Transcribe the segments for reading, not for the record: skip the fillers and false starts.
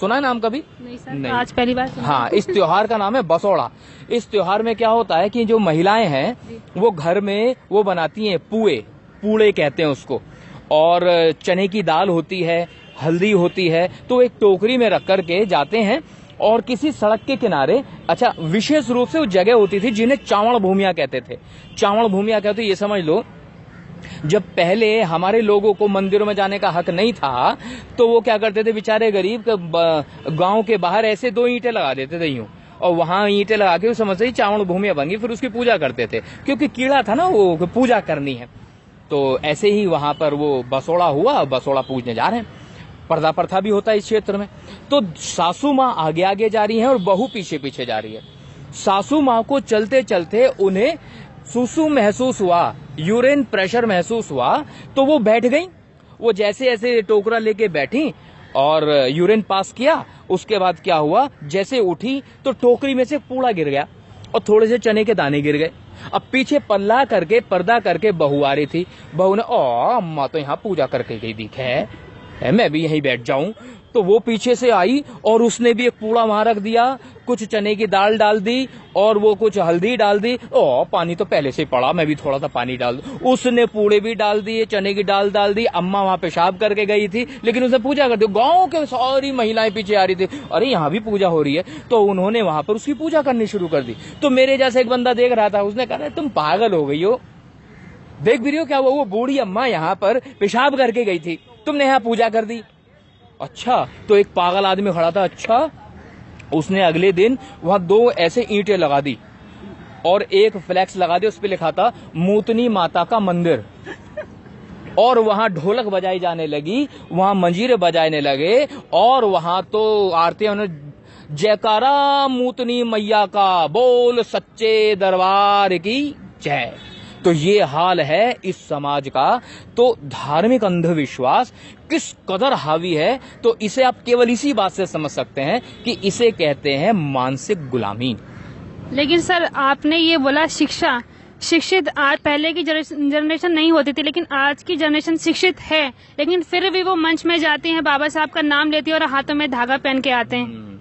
सुना है नाम कभी? नहीं सर, नहीं। आज पहली बार सुना। हाँ, इस त्योहार का नाम है बसोड़ा। इस त्योहार में क्या होता है कि जो महिलाएं हैं वो घर में वो बनाती हैं पूड़े कहते हैं उसको, और चने की दाल होती है, हल्दी होती है, तो एक टोकरी में रख करके जाते हैं और किसी सड़क के किनारे, अच्छा विशेष रूप से वो जगह होती थी जिन्हें चावड़ भूमिया कहते थे। चावड़ भूमिया कहते, ये समझ लो जब पहले हमारे लोगों को मंदिरों में जाने का हक नहीं था तो वो क्या करते थे बेचारे गरीब, गांव के बाहर ऐसे 2 ईंटें लगा देते थे यूं, और वहां ईंटें लगा के समझते ही चावड़ भूमिया बन गई, फिर उसकी पूजा करते थे क्योंकि कीड़ा था ना, वो पूजा करनी है। तो ऐसे ही वहां पर वो बसोड़ा हुआ, बसोड़ा पूजने जा रहे हैं। पर्दा प्रथा भी होता है इस क्षेत्र में। तो सासू माँ आगे आगे जा रही है और बहू पीछे पीछे जा रही है। सासू माँ को चलते चलते उन्हें सुसु महसूस हुआ, यूरिन प्रेशर महसूस हुआ, तो वो बैठ गई। वो जैसे ऐसे टोकरा लेके बैठी और यूरिन पास किया, उसके बाद क्या हुआ, जैसे उठी तो टोकरी में से पूड़ा गिर गया और थोड़े से चने के दाने गिर गए। अब पीछे पल्ला करके, पर्दा करके बहू आ रही थी। बहू ने, ओ अम्मा तो यहाँ पूजा करके गई दिख है, मैं भी यहीं बैठ जाऊं। तो वो पीछे से आई और उसने भी एक पूड़ा वहां रख दिया, कुछ चने की दाल डाल दी और वो कुछ हल्दी डाल दी। ओ पानी तो पहले से पड़ा, मैं भी थोड़ा सा पानी डाल दूं। उसने पूड़े भी डाल दिए, चने की दाल डाल दी। अम्मा वहां पेशाब करके गई थी लेकिन उसने पूजा कर दी। गांव के सारी महिलाएं पीछे आ रही थी, अरे यहाँ भी पूजा हो रही है, तो उन्होंने वहां पर उसकी पूजा करनी शुरू कर दी। तो मेरे जैसे एक बंदा देख रहा था, उसने कहा तुम पागल हो गई हो, देख भी रही हो क्या वो बूढ़ी अम्मा यहाँ पर पेशाब करके गई थी, तुमने यहाँ पूजा कर दी। अच्छा, तो एक पागल आदमी खड़ा था। अच्छा, उसने अगले दिन वहां 2 ऐसे ईंटें लगा दी और एक फ्लैक्स लगा दी, उस पर लिखा था मूतनी माता का मंदिर। और वहां ढोलक बजाई जाने लगी, वहां मंजीरे बजाने लगे और वहां तो आरतियां, उन्होंने जयकारा मूतनी मैया का, बोल सच्चे दरबार की जय। तो ये हाल है इस समाज का। तो धार्मिक अंधविश्वास किस कदर हावी है, तो इसे आप केवल इसी बात से समझ सकते हैं कि इसे कहते हैं मानसिक गुलामी। लेकिन सर आपने ये बोला शिक्षा, शिक्षित आज पहले की जनरेशन नहीं होती थी, लेकिन आज की जनरेशन शिक्षित है, लेकिन फिर भी वो मंच में जाती हैं, बाबा साहब का नाम लेती है और हाथों में धागा पहन के आते हैं।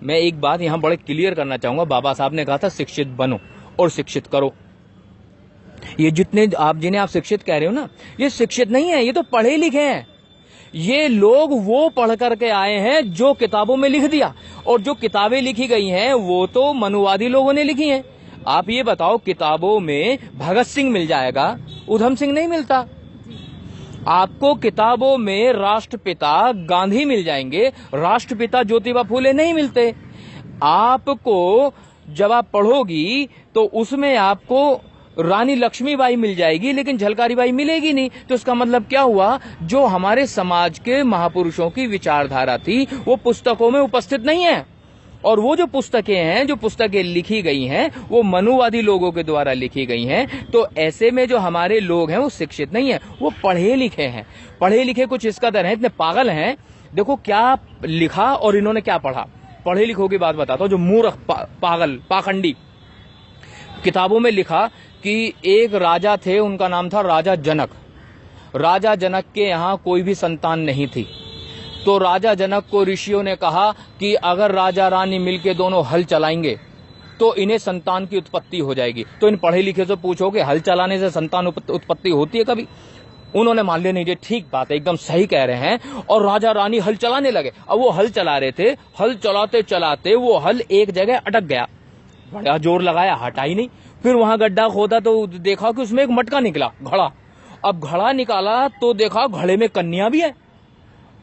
मैं एक बात यहाँ बड़े क्लियर करना चाहूंगा, बाबा साहब ने कहा था शिक्षित बनो और शिक्षित करो। ये जितने जिन्हें आप शिक्षित कह रहे हो ना, ये शिक्षित नहीं है, ये तो पढ़े लिखे हैं। ये लोग वो पढ़ करके आए हैं जो किताबों में लिख दिया, और जो किताबें लिखी गई हैं वो तो मनुवादी लोगों ने लिखी हैं। आप ये बताओ, किताबों में भगत सिंह मिल जाएगा, उधम सिंह नहीं मिलता। आपको किताबों में राष्ट्रपिता गांधी मिल जाएंगे, राष्ट्रपिता ज्योतिबा फूले नहीं मिलते। आपको जब आप पढ़ोगी तो उसमें आपको रानी लक्ष्मीबाई मिल जाएगी लेकिन झलकारी बाई मिलेगी नहीं। तो इसका मतलब क्या हुआ, जो हमारे समाज के महापुरुषों की विचारधारा थी वो पुस्तकों में उपस्थित नहीं है। और वो जो पुस्तकें हैं, जो पुस्तकें लिखी गई हैं, वो मनुवादी लोगों के द्वारा लिखी गई हैं। तो ऐसे में जो हमारे लोग हैं वो शिक्षित नहीं है, वो पढ़े लिखे हैं। पढ़े लिखे कुछ इस कदर हैं, इतने पागल हैं। देखो क्या लिखा और इन्होंने क्या पढ़ा। पढ़े लिखों की बात बताता हूं, जो मूर्ख पागल पाखंडी, किताबों में लिखा कि एक राजा थे, उनका नाम था राजा जनक। राजा जनक के यहाँ कोई भी संतान नहीं थी, तो राजा जनक को ऋषियों ने कहा कि अगर राजा रानी मिलके दोनों हल चलाएंगे तो इन्हें संतान की उत्पत्ति हो जाएगी। तो इन पढ़े लिखे से पूछो कि हल चलाने से संतान उत्पत्ति होती है कभी? उन्होंने मान लिया नहीं, ये ठीक बात है, एकदम सही कह रहे हैं। और राजा रानी हल चलाने लगे। अब वो हल चला रहे थे, हल चलाते चलाते वो हल एक जगह अटक गया। बड़ा जोर लगाया, हटा ही नहीं। फिर वहां गड्ढा खोदा तो देखा कि उसमें एक मटका निकला, घड़ा। अब घड़ा निकाला तो देखा घड़े में कन्या भी है।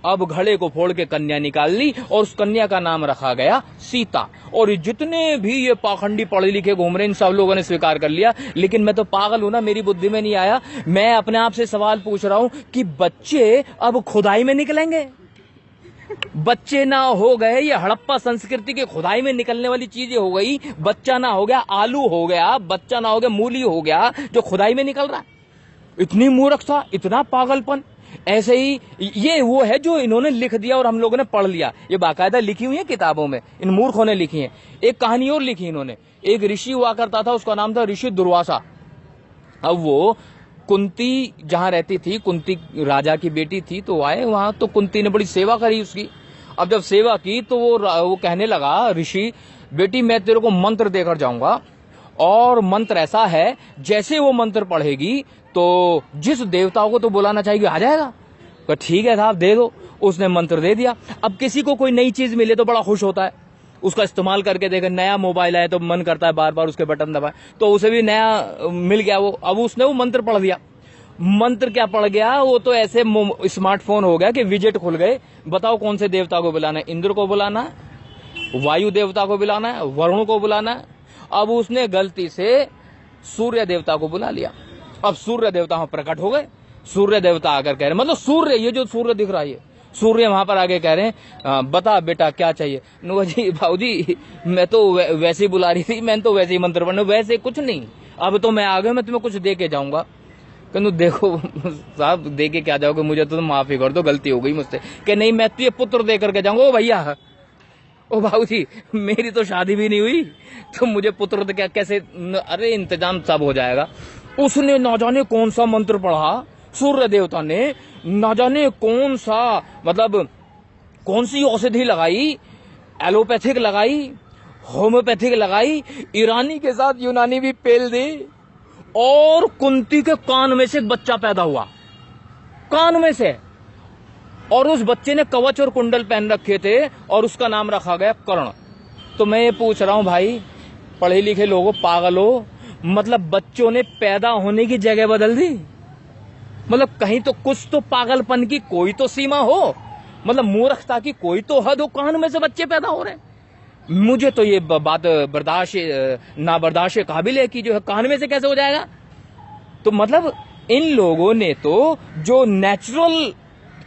अब घड़े को फोड़ के कन्या निकाल ली और उस कन्या का नाम रखा गया सीता। और जितने भी ये पाखंडी पढ़े लिखे घूम रहे हैं, इन सब लोगों ने स्वीकार कर लिया। लेकिन मैं तो पागल हूं ना, मेरी बुद्धि में नहीं आया। मैं अपने आप से सवाल पूछ रहा हूं कि बच्चे अब खुदाई में निकलेंगे? बच्चे ना हो गए, ये हड़प्पा संस्कृति के खुदाई में निकलने वाली चीजें हो गई। बच्चा ना हो गया आलू हो गया, बच्चा ना हो गया मूली हो गया, जो खुदाई में निकल रहा है। इतनी मूर्खता, इतना पागलपन। ऐसे ही ये वो है जो इन्होंने लिख दिया और हम लोगों ने पढ़ लिया। ये बाकायदा लिखी हुई है किताबों में, इन मूर्खों ने लिखी है। एक कहानी और लिखी इन्होंने। एक ऋषि हुआ करता था, उसका नाम था ऋषि दुर्वासा। अब वो कुंती जहां रहती थी, कुंती राजा की बेटी थी, तो आए वहां, तो कुंती ने बड़ी सेवा करी उसकी। अब जब सेवा की तो वो कहने लगा, ऋषि बेटी मैं तेरे को मंत्र देकर जाऊंगा, और मंत्र ऐसा है जैसे वो मंत्र पढ़ेगी तो जिस देवता को तो बुलाना चाहिए आ जाएगा। तो ठीक है साहब दे दो। उसने मंत्र दे दिया। अब किसी को कोई नई चीज मिले तो बड़ा खुश होता है, उसका इस्तेमाल करके देखे। नया मोबाइल आए तो मन करता है बार बार उसके बटन दबाए, तो उसे भी नया मिल गया वो। अब उसने वो मंत्र पढ़ दिया। मंत्र क्या पढ़ गया, वो तो ऐसे स्मार्टफोन हो गया कि विजेट खुल गए। बताओ कौन से देवता को बुलाना है, इंद्र को बुलाना है, वायु देवता को बुलाना है, वरुण को बुलाना है। अब उसने गलती से सूर्य देवता को बुला लिया। अब सूर्य देवता वहां प्रकट हो गए। सूर्य देवता आकर कह रहे, मतलब सूर्य, ये जो सूर्य दिख रहा है, सूर्य वहां पर आगे कह रहे हैं बता बेटा क्या चाहिए। नुआ जी भाऊजी मैं तो वैसे ही बुला रही थी, मैंने तो वैसे ही मंत्र पढ़ने, वैसे कुछ नहीं, अब तो मैं आ गया, मैं तुम्हें कुछ दे के जाऊंगा। कहूँ देखो साहब दे के क्या जाओगे, मुझे तो माफी कर दो, गलती हो गई मुझसे। कि नहीं मैं तो ये पुत्र दे करके जाऊंगा। ओ भैया, ओ भाऊजी मेरी तो शादी भी नहीं हुई, तो मुझे पुत्र तो क्या कैसे, अरे इंतजाम सब हो जाएगा। उसने ना जाने कौन सा मंत्र पढ़ा, सूर्य देवता ने ना जाने कौन सा, मतलब कौन सी औषधि लगाई, एलोपैथिक लगाई, होम्योपैथिक लगाई, ईरानी के साथ यूनानी भी पेल दी, और कुंती के कान में से एक बच्चा पैदा हुआ, कान में से। और उस बच्चे ने कवच और कुंडल पहन रखे थे और उसका नाम रखा गया कर्ण। तो मैं ये पूछ रहा हूं भाई, पढ़े लिखे लोगों, पागल हो, मतलब बच्चों ने पैदा होने की जगह बदल दी। मतलब कहीं तो कुछ तो पागलपन की कोई तो सीमा हो, मतलब मूर्खता की कोई तो हद हो, कान में से बच्चे पैदा हो रहे हैं। मुझे तो ये बात बर्दाश्त ना बर्दाश्त काबिल है कि जो है कान में से कैसे हो जाएगा। तो मतलब इन लोगों ने तो जो नेचुरल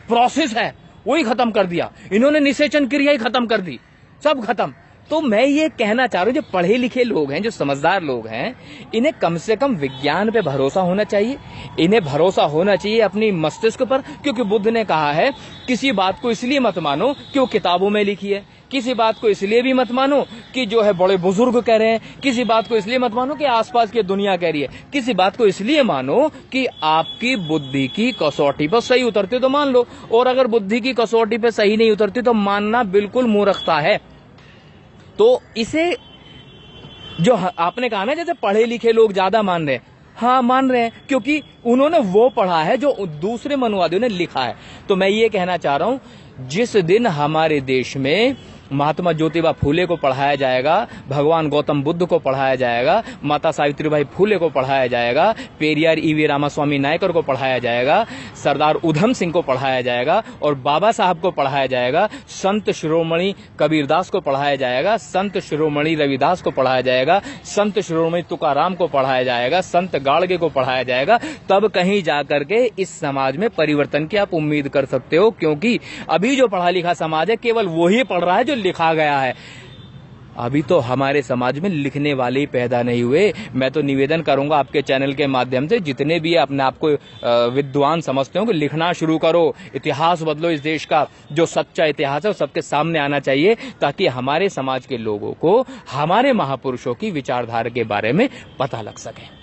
प्रोसेस है वही खत्म कर दिया, इन्होंने निषेचन क्रिया ही खत्म कर दी, सब खत्म। तो मैं ये कहना चाह रहा हूं, जो पढ़े लिखे लोग हैं, जो समझदार लोग हैं, इन्हें कम से कम विज्ञान पे भरोसा होना चाहिए। इन्हें भरोसा होना चाहिए अपनी मस्तिष्क पर, क्योंकि बुद्ध ने कहा है किसी बात को इसलिए मत मानो कि वो किताबों में लिखी है, किसी बात को इसलिए भी मत मानो कि जो है बड़े बुजुर्ग कह रहे हैं, किसी बात को इसलिए मत मानो कि आसपास की दुनिया कह रही है, किसी बात को इसलिए मानो कि आपकी बुद्धि की कसौटी पर सही उतरती तो मान लो, और अगर बुद्धि की कसौटी पर सही नहीं उतरती तो मानना बिल्कुल मूर्खता है। तो इसे जो आपने कहा ना, जैसे पढ़े लिखे लोग ज्यादा मान रहे हैं, हाँ मान रहे हैं, क्योंकि उन्होंने वो पढ़ा है जो दूसरे मनुवादियों ने लिखा है। तो मैं ये कहना चाह रहा हूं, जिस दिन हमारे देश में महात्मा ज्योतिबा फूले को पढ़ाया जाएगा, भगवान गौतम बुद्ध को पढ़ाया जाएगा, माता सावित्रीबाई फूले को पढ़ाया जाएगा, पेरियार ईवी रामास्वामी नायकर को पढ़ाया जाएगा, सरदार उधम सिंह को पढ़ाया जाएगा, और बाबा साहब को पढ़ाया जाएगा, संत शिरोमणि कबीरदास को पढ़ाया जाएगा, संत शिरोमणि रविदास को पढ़ाया जाएगा, संत शिरोमणि तुकाराम को पढ़ाया जाएगा, संत गाड़गे को पढ़ाया जाएगा, तब कहीं जाकर के इस समाज में परिवर्तन की आप उम्मीद कर सकते हो। क्योंकि अभी जो पढ़ा लिखा समाज है केवल वही पढ़ रहा है जो लिखा गया है। अभी तो हमारे समाज में लिखने वाले ही पैदा नहीं हुए। मैं तो निवेदन करूंगा आपके चैनल के माध्यम से, जितने भी अपने आप को विद्वान समझते हो, कि लिखना शुरू करो, इतिहास बदलो। इस देश का जो सच्चा इतिहास है वो सबके सामने आना चाहिए, ताकि हमारे समाज के लोगों को हमारे महापुरुषों की विचारधारा के बारे में पता लग सके।